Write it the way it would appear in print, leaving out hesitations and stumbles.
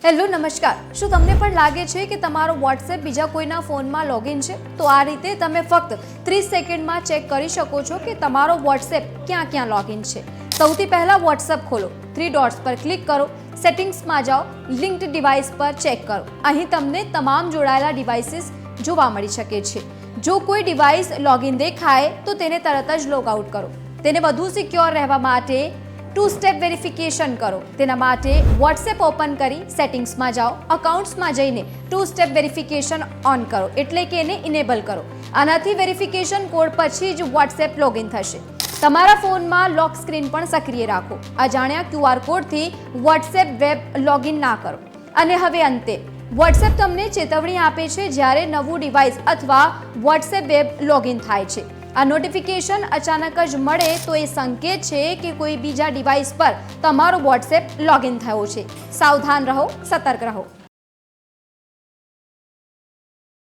Hello નમસ્કાર। શું તમને પણ લાગે છે કે તમારો વોટ્સએપ બીજા કોઈના ફોનમાં લોગિન છે? તો આ રીતે તમે ફક્ત 30 સેકન્ડમાં ચેક કરી શકો છો કે તમારો વોટ્સએપ ક્યાં ક્યાં લોગિન છે। સૌથી પહેલા વોટ્સએપ ખોલો, 3 ડોટ્સ પર ક્લિક કરો, સેટિંગ્સમાં જાઓ, લિંક્ડ ડિવાઇસ પર ચેક કરો। અહીં તમને તમામ જોડાયેલા ડિવાઇસીસ જોવા મળી શકે છે। જો કોઈ ડિવાઇસ લોગિન દેખાય તો તેને તરત જ લોગ આઉટ કરો। તેને વધુ સિક્યોર રહેવા માટે 2 સ્ટેપ વેરિફિકેશન કરો। તેના માટે વોટ્સએપ ઓપન કરી સેટિંગ્સમાં જાઓ, અકાઉન્ટ્સમાં જઈને 2 સ્ટેપ વેરિફિકેશન ઓન કરો, એટલે કે એને ઇનેબલ કરો। આનાથી વેરિફિકેશન કોડ પછી જ વોટ્સએપ લોગિન થશે। તમારા ફોનમાં લોક સ્ક્રીન પણ સક્રિય રાખો। અજાણ્યા QR કોડથી વોટ્સએપ વેબ લોગિન ના કરો। અને હવે અંતે વોટ્સએપ તમને ચેતવણી આપે છે જ્યારે નવું ડિવાઇસ અથવા વોટ્સએપ વેબ લોગિન થાય છે। આ નોટિફિકેશન અચાનક જ મળે તો એ સંકેત છે કે કોઈ બીજા ડિવાઇસ પર તમારો વોટ્સએપ લોગિન થયો છે। સાવધાન રહો, સતર્ક રહો।